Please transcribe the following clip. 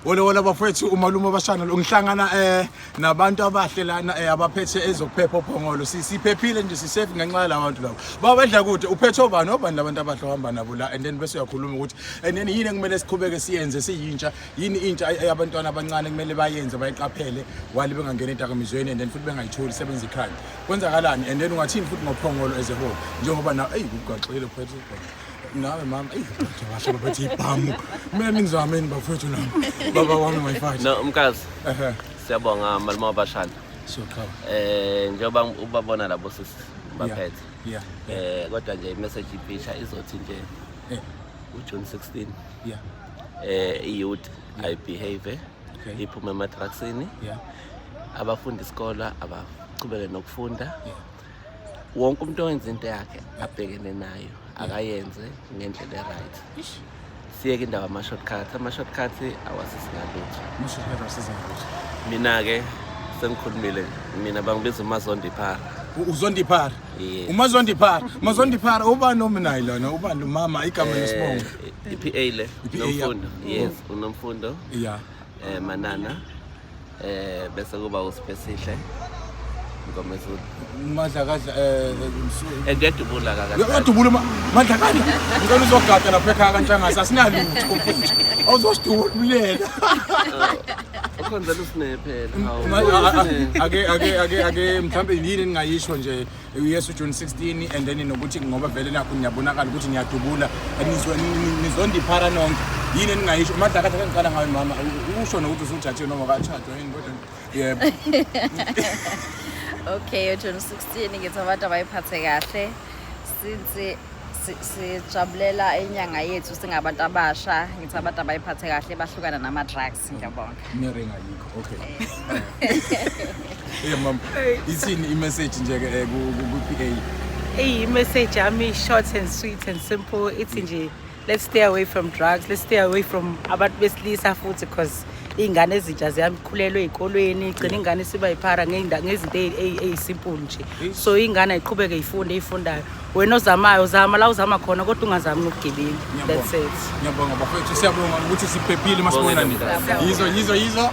Wala bafethu umalume abashana lo ngihlangana nabantu abahle lana abaphethe ezokuphepha ophongolo siphephile nje sisafe ngenxa labantu labo babedla kude uphethe obani labantu abahle ohamba nabo la and then bese uyakhuluma ukuthi and then yini kumele siqhubeke siyenze siyintsha yini intsha abantwana abancane kumele bayenze bayiqaphele wali bengangena endakamizweni and then futhi bengayitholi sebenza ikhaya kwenzakalani and then ungathini futhi ngophongolo as a whole njengoba na kugaxile uphethe nawe mama basho baphethe ibhamu mina ningizameni bafethu nami baba wami mayifathi no umkazi siyabonga malume abashana njengoba ubabona labo sisi baphethe kodwa nje i-message ipicture izothi nje uJune 16 i-youth ayibehave iphume ematraksini abafundi isikole abaqhubeke nokufunda wonke umuntu owenza into yakhe abhekene nayo akayenze ngendlela right siyeke indawo ama-shortcuts awasisingalutho mina ke sengikhulumile mina bangibiza uMazondipara umazondipara ubani nominayi lona ubani umama igama lesibongo iPA le nomfundo yes unomfundo Manana bese kuba uSipesihle ngomezulu Madlakadla ngedubula yakadubula Madlakadla ngicela uzogada lapha ekhaya kaNtshangase asinalutho mfuthu awuzosidubula ukhonzela usine phela ake mhlambe yini engayisho nje yes June 16 and then nokuthi ngoba vele nakho niyabonakala ukuthi niyadubula nizondiphara nonke yini engayisho Madlakadla ngicela ngawe mama usho nokuthi usujathiwe noma kathathwa yini kodwa yebo Okay, June 16 ngithi abantu abayiphathe kahle since sijabulela inyanga yethu singabantu abasha ngithi abantu abayiphathe kahle bahlukana nama drugs ngiyabonga Miringa yikho okay mama isini i-message nje ke ku PA i-message yami short and sweet and simple ithi nje let's stay away from drugs, let's stay away from abantu besilisa futhi because ingane ezintsha ziyamkhulelwa ezikolweni igcina ingane siba yiphara ngezinto ezisimple nje so ingane ayiqhubeke ifundayo wena ozamayo zama la uzama khona kodwa ungazami nokugebenga that's it ngiyabonga bafethu siyabonga ukuthi siphephile masibonani yizo